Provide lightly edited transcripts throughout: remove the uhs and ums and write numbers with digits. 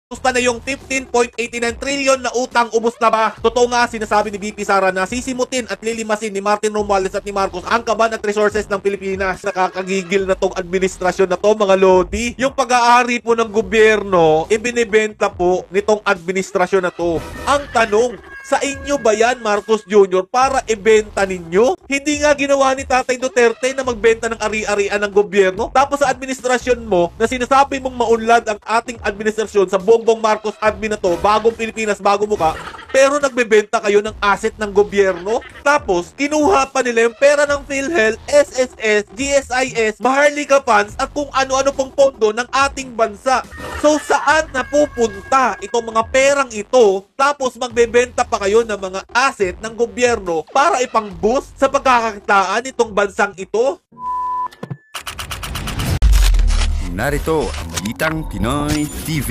Gusto na yung 15.89 trillion na utang, ubos na ba? Totoo nga sinasabi ni VP Sara na sisimutin at lilimasin ni Martin Romualdez at ni Marcos ang kaban at resources ng Pilipinas. Nakakagigil na tong administrasyon na to, mga lodi. Yung pag-aari po ng gobyerno, ibinibenta po nitong administrasyon na to. Ang tanong, sa inyo ba yan, Marcos Jr., para ibenta ninyo? Hindi nga ginawa ni Tatay Duterte na magbenta ng ari-arian ng gobyerno. Tapos sa administrasyon mo, na sinasabi mong maunlad ang ating administrasyon sa Bongbong Marcos admin na to, bagong Pilipinas, bagong muka, pero nagbebenta kayo ng asset ng gobyerno. Tapos, kinuha pa nila yung pera ng PhilHealth, SSS, GSIS, Maharlika Funds, at kung ano-ano pong pondo ng ating bansa. So, saan napupunta itong mga perang ito? Tapos, magbebenta pa kayo ng mga asset ng gobyerno para ipang-boost sa pagkakakitaan itong bansang ito? Narito ang Balitang Pinoy TV.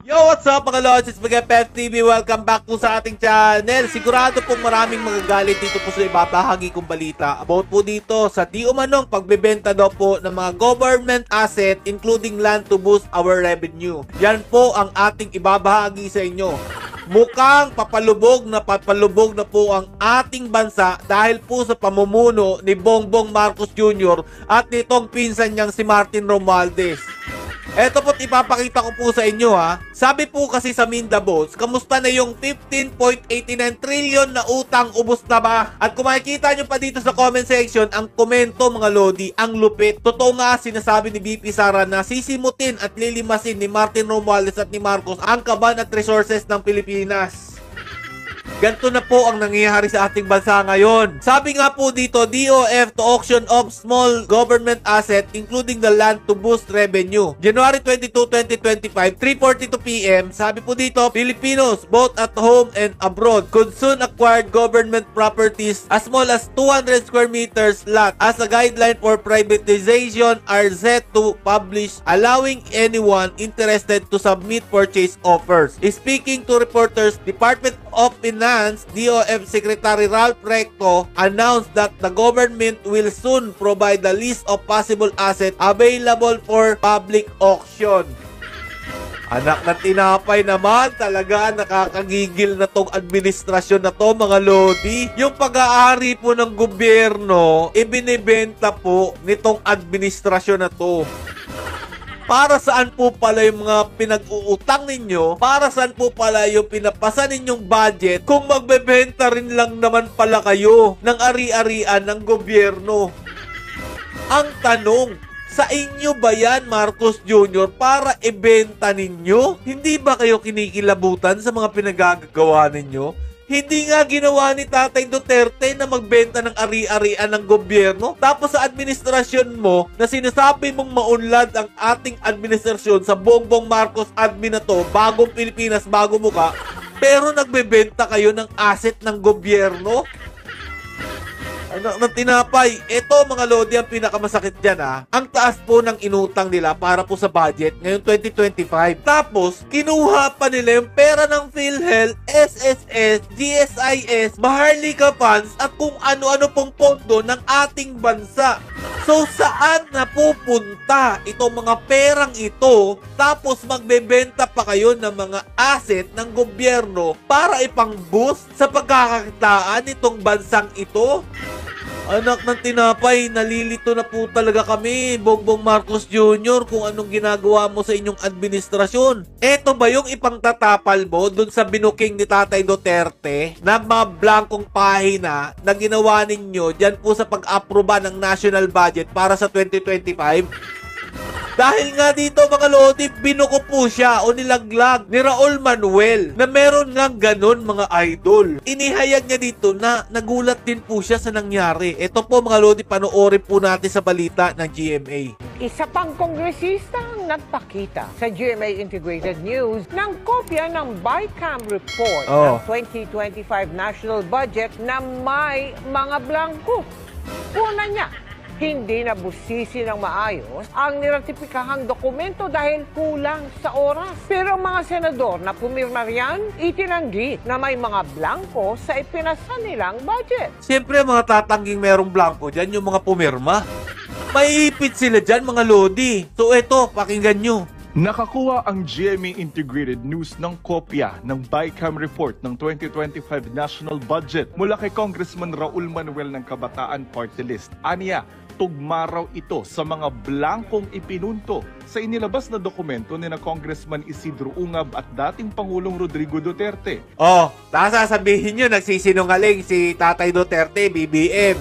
Yo, what's up mga lods? It's Bagay TV. Welcome back po sa ating channel. Sigurado pong maraming magagalit dito po sa ibabahagi kong balita about po dito sa di umanong pagbebenta daw po ng mga government asset including land to boost our revenue. Yan po ang ating ibabahagi sa inyo. Mukhang papalubog na po ang ating bansa dahil po sa pamumuno ni Bongbong Marcos Jr. at nitong pinsan niyang si Martin Romualdez. Eto po't ipapakita ko po sa inyo ha. Sabi po kasi sa Mindabos, kamusta na yung 15.89 trillion na utang, ubos na ba? At kung makikita nyo pa dito sa comment section, ang komento mga lodi, ang lupit. Totoo nga sinasabi ni VP Sara na sisimutin at lilimasin ni Martin Romualdez at ni Marcos ang kaban at resources ng Pilipinas. Ganito na po ang nangyayari sa ating bansa ngayon. Sabi nga po dito, DOF to auction of small government asset including the land to boost revenue. January 22, 2025, 3:42 PM. Sabi po dito, Filipinos both at home and abroad could soon acquire government properties as small as 200 square meters lot as a guideline for privatization are set to publish, allowing anyone interested to submit purchase offers. Speaking to reporters, Department of Finance DOF Secretary Ralph Recto announced that the government will soon provide the list of possible assets available for public auction. Anak ng tinapay naman, talaga nakakagigil na tong administrasyon na to mga lodi. Yung pag-aari po ng gobyerno, ibinibenta po nitong administrasyon na to. Para saan po pala yung mga pinag-uutang ninyo? Para saan po pala yung pinapasa ninyong budget kung magbebenta rin lang naman pala kayo ng ari-arian ng gobyerno? Ang tanong, sa inyo ba yan, Marcos Jr., para ibenta ninyo? Hindi ba kayo kinikilabutan sa mga pinagagawa ninyo? Hindi nga ginawa ni Tatay Duterte na magbenta ng ari-arian ng gobyerno. Tapos sa administrasyon mo, na sinasabi mong maunlad ang ating administrasyon sa Bongbong Marcos admin na to, bagong Pilipinas, bagong muka, pero nagbebenta kayo ng asset ng gobyerno? Anak ng tinapay. Ito mga lodi ang pinakamasakit dyan ha. Ang taas po ng inutang nila para po sa budget ngayong 2025. Tapos, kinuha pa nila yung pera ng PhilHealth, SSS, GSIS, Maharlika Funds, at kung ano-ano pong pondo ng ating bansa. So, saan napupunta itong mga perang ito? Tapos, magbebenta pa kayo ng mga asset ng gobyerno para ipang-boost sa pagkakakitaan nitong bansang ito? Anak ng tinapay, nalilito na po talaga kami, Bongbong Marcos Jr., kung anong ginagawa mo sa inyong administrasyon. Eto ba yung ipangtatapal mo dun sa binuking ni Tatay Duterte na mga blankong pahina na ginawa ninyo dyan po sa pag-aproba ng national budget para sa 2025? Dahil nga dito mga lodi, binuko po siya o nilaglag ni Raul Manuel na meron ngang ganon mga idol. Inihayag niya dito na nagulat din po siya sa nangyari. Ito po mga lodi, panoorin po natin sa balita ng GMA. Isa pang kongresista ang nagpakita sa GMA Integrated News ng kopya ng BICAM report ng 2025 national budget na may mga blanco. Una niya, hindi nabusisi ng maayos ang niratipikahang dokumento dahil kulang sa oras. Pero ang mga senador na pumirma riyan, itinanggi na may mga blanco sa ipinasa nilang budget. Siyempre mga tatangging merong blanco dyan, yung mga pumirma. Maiipit sila dyan, mga Lodi. So eto, pakinggan nyo. Nakakuha ang GMA Integrated News ng kopya ng BICAM report ng 2025 National Budget mula kay Congressman Raul Manuel ng Kabataan Party List. Aniya, tugma raw ito sa mga blankong ipinunto sa inilabas na dokumento ni na Congressman Isidro Ungab at dating Pangulong Rodrigo Duterte. Oh, sasabihin nyo, nagsisinungaling si Tatay Duterte, BBM.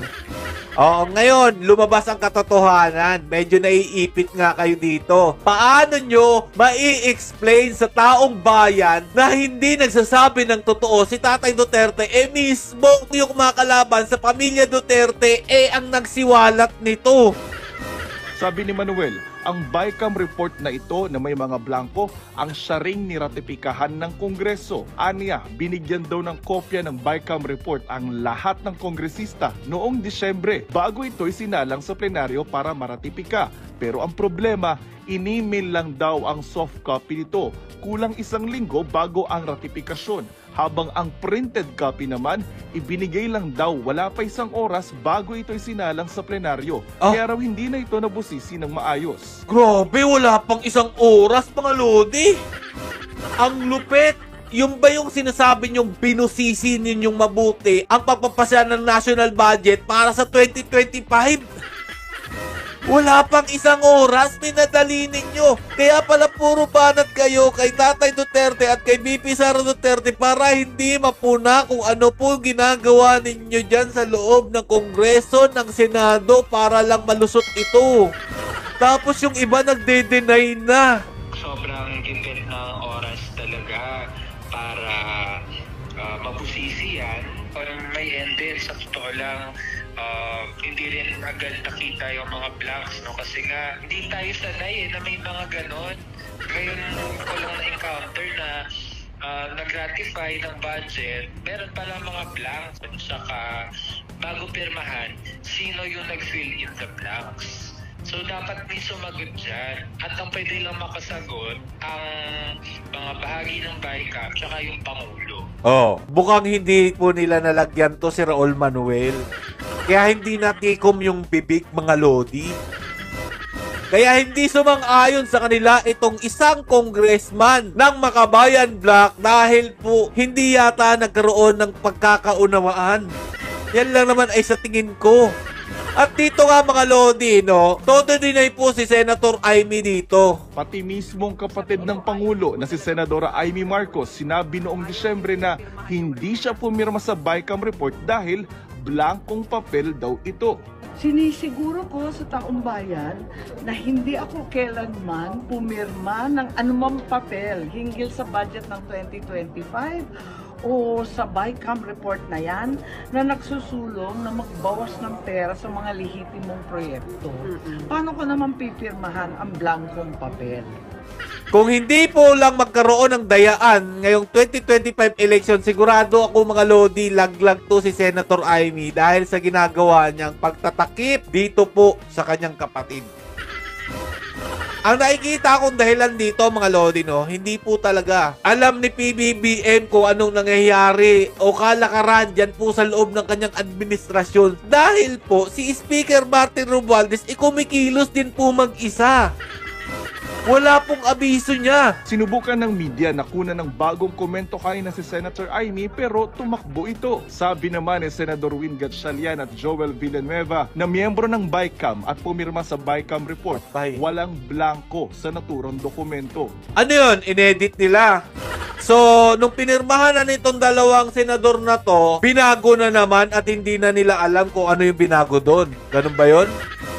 Oo, ngayon, lumabas ang katotohanan. Medyo naiipit nga kayo dito. Paano nyo mai-explain sa taong bayan na hindi nagsasabi ng totoo si Tatay Duterte, mismo yung makalaban sa pamilya Duterte, ang nagsiwalat nito? Sabi ni Manuel, ang BICAM report na ito na may mga blanko ang siya ring niratipikahan ng Kongreso. Aniya, binigyan daw ng kopya ng BICAM report ang lahat ng kongresista noong Disyembre bago ito'y sinalang sa plenaryo para maratipika. Pero ang problema, in-email lang daw ang soft copy nito. Kulang 1 linggo bago ang ratifikasyon. Habang ang printed copy naman, ibinigay lang daw wala pa 1 oras bago ito'y sinalang sa plenaryo. Kaya raw hindi na ito nabusisi ng maayos. Grabe, wala pang 1 oras, mga Lodi. Ang lupit. Yung ba yung sinasabi nyong binusisi ninyong mabuti ang pagpapasya ng national budget para sa 2025? Wala pang 1 oras, minadali ninyo. Kaya pala puro banat kayo kay Tatay Duterte at kay BP Sara Duterte para hindi mapuna kung ano po ginagawa ninyo dyan sa loob ng Kongreso, ng Senado para lang malusot ito. Tapos yung iba nagde-deny na. Sobrang gipit ng oras talaga para mabusisi yan. Parang may ender, sa totoo lang, hindi rin agad nakita yung mga blanks, no? Kasi nga, hindi tayo sanay na may mga ganon. Ngayon ko lang na-encounter na nag-ratify ng budget, meron pala mga blanks. At saka, bago pirmahan, sino yung nag-fill in the blanks? So, dapat may sumagot dyan. At ang pwede lang makasagot, ang mga bahagi ng BICAM, tsaka yung Pangulo. Oh, bukang hindi po nila nalagyan to si Raul Manuel. Kaya hindi natikom yung bibig, mga Lodi. Kaya hindi sumang-ayon sa kanila itong isang congressman ng Makabayan Bloc dahil po hindi yata nagkaroon ng pagkakaunawaan. Yan lang naman ay sa tingin ko. At dito nga, mga Lodi, no, todo deny po si Senator Amy dito. Pati mismong kapatid ng Pangulo na si Senadora Amy Marcos sinabi noong Disyembre na hindi siya pumirma sa BICAM report dahil blankong papel daw ito. Sinisiguro ko sa taong bayan na hindi ako kailanman pumirma ng anumang papel hinggil sa budget ng 2025 o sa BICAM report na yan na nagsusulong na magbawas ng pera sa mga lehitimong proyekto. Paano ko naman pipirmahan ang blankong papel? Kung hindi po lang magkaroon ng dayaan ngayong 2025 election, sigurado ako, mga Lodi, laglag to si Senator Amy dahil sa ginagawa niyang pagtatakip dito po sa kanyang kapatid. Ang nakikita akong dahilan dito, mga Lodi, no, hindi po talaga alam ni PBBM kung anong nangyayari o kalakaran dyan po sa loob ng kanyang administrasyon. Dahil po, si Speaker Martin Romualdez, kumikilos din po mag-isa. Wala pong abiso niya. Sinubukan ng media na kunan ng bagong komento kanina si Senator Amy pero tumakbo ito. Sabi naman ni Senador Win Gatchalian at Joel Villanueva na miyembro ng BICAM at pumirma sa BICAM report, walang blanko sa naturang dokumento. Ano yun? Inedit nila. So, nung pinirmahan na nitong dalawang senador na to, binago na naman at hindi na nila alam kung ano yung binago doon. Ganun ba yun?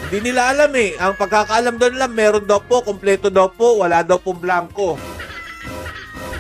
Hindi nila alam eh. Ang pagkakaalam doon lang, meron daw po, kompleto daw po, wala daw pong blanco.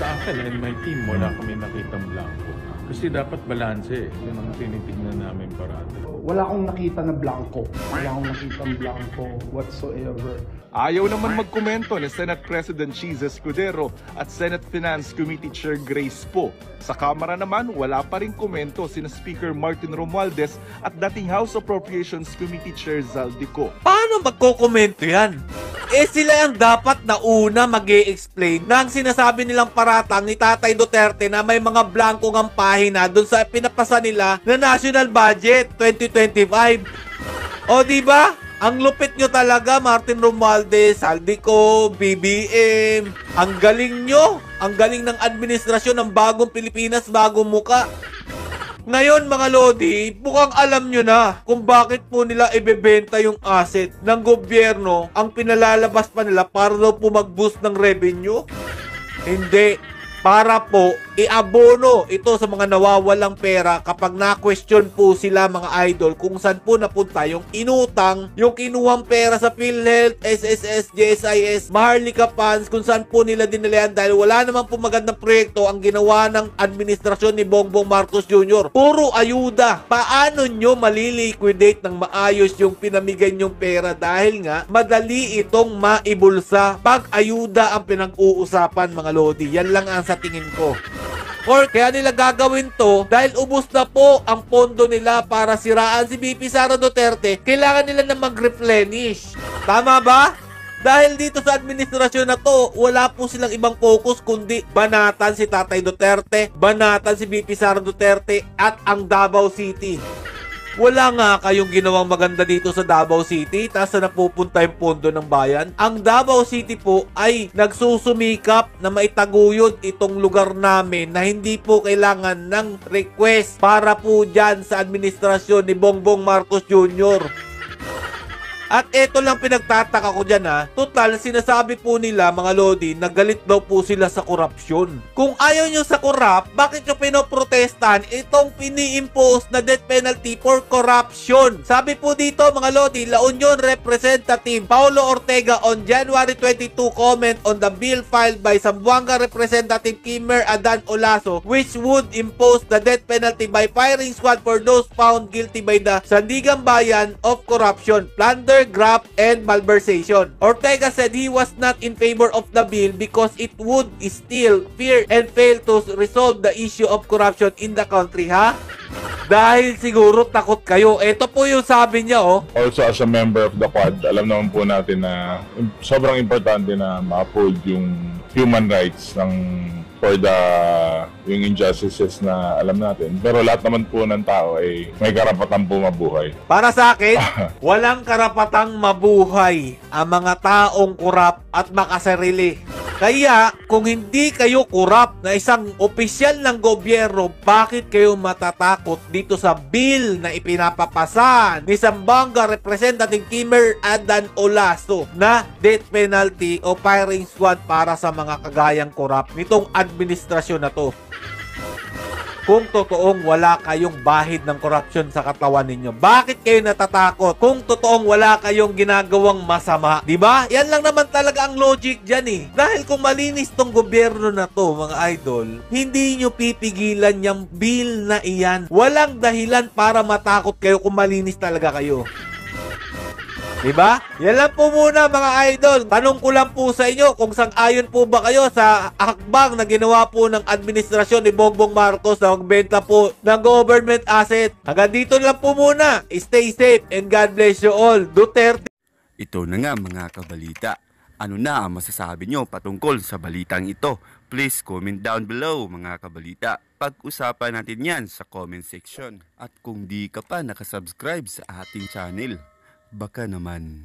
Sa akin and my team, wala kami nakitang blanco. Kasi dapat balanse eh. Yun ang tinitignan namin parati. Wala akong nakita na blanco. Wala akong nakita ng blanco whatsoever. Ayaw naman magkomento ni Senate President Cheese Escudero at Senate Finance Committee Chair Grace Poe. Sa Kamara naman, wala pa rin komento sina Speaker Martin Romualdez at dating House Appropriations Committee Chair Zaldico. Paano magkokomento yan? Sila ang dapat na una mag-e-explain ng sinasabi nilang paratang ni Tatay Duterte na may mga blanco ng pahina dun sa pinapasa nila na National Budget 2025. O diba? Ang lupit nyo talaga, Martin Romualdez, Saldico, BBM. Ang galing nyo. Ang galing ng administrasyon ng bagong Pilipinas, bagong muka. Ngayon mga Lodi, mukhang alam nyo na kung bakit po nila ibebenta yung asset ng gobyerno. Ang pinalalabas pa nila para daw po mag-boost ng revenue. Hindi. Para po iabono ito sa mga nawawalang pera kapag na-question po sila mga idol kung saan po napunta yung inutang, yung kinuhang pera sa PhilHealth, SSS, JSIS, Maharlika Funds, kung saan po nila dinalayan dahil wala naman po magandang proyekto ang ginawa ng administrasyon ni Bongbong Marcos Jr. Puro ayuda. Paano nyo maliliquidate ng maayos yung pinamigay nyong pera dahil nga madali itong maibulsa pag ayuda ang pinag-uusapan mga Lodi. Yan lang ang sa tingin ko. Or kaya nila gagawin to dahil ubos na po ang pondo nila para siraan si VP Sara Duterte. Kailangan nila na mag-replenish. Tama ba? Dahil dito sa administrasyon na to, wala po silang ibang focus kundi banatan si Tatay Duterte, banatan si VP Sara Duterte at ang Davao City. Wala nga kayong ginawang maganda dito sa Davao City, taas na napupunta yung pondo ng bayan. Ang Davao City po ay nagsusumikap na maitaguyod itong lugar namin na hindi po kailangan ng request para po dyan sa administrasyon ni Bongbong Marcos Jr. At eto lang pinagtataka ko dyan ha. Total, sinasabi po nila mga Lodi na galit daw po sila sa korupsyon. Kung ayaw nyo sa korap, bakit nyo pinoprotestan itong pini-impose na death penalty for corruption? Sabi po dito mga Lodi, La Union Representative Paulo Ortega on January 22 comment on the bill filed by Zamboanga Representative Kimmer Adan Olaso which would impose the death penalty by firing squad for those found guilty by the Sandigan Bayan of corruption, plunder, graft, and malversation. Ortega said he was not in favor of the bill because it would still fear and fail to resolve the issue of corruption in the country, ha? Dahil siguro takot kayo. Ito po yung sabi niya, oh. Also as a member of the Quad, alam naman po natin na sobrang importante na ma-uphold yung human rights ng yung injustices na alam natin. Pero lahat naman po ng tao ay may karapatan po mabuhay. Para sa akin, walang karapatang mabuhay ang mga taong kurap at makasarili. Kaya, kung hindi kayo kurap na isang opisyal ng gobyerno, bakit kayo matatakot dito sa bill na ipinapapasa ni Zamboanga Representative Kimmer Adan Olaso na death penalty o firing squad para sa mga kagayang kurap nitong administrasyon na to? Kung totoong wala kayong bahid ng korupsyon sa katawan ninyo, bakit kayo natatakot? Kung totoong wala kayong ginagawang masama, di ba? Yan lang naman talaga ang logic dyan eh. Dahil kung malinis tong gobyerno na to, mga idol, hindi nyo pipigilan yung bill na iyan. Walang dahilan para matakot kayo kung malinis talaga kayo. Diba? Yan lang po muna mga idol. Tanong ko lang po sa inyo kung sang-ayon po ba kayo sa hakbang na ginawa po ng administrasyon ni Bongbong Marcos na magbenta po ng government asset. Hanggang dito lang po muna. Stay safe and God bless you all. Duterte. Ito na nga mga kabalita. Ano na ang masasabi nyo patungkol sa balitang ito? Please comment down below mga kabalita. Pag-usapan natin yan sa comment section. At kung di ka pa nakasubscribe sa ating channel, baka naman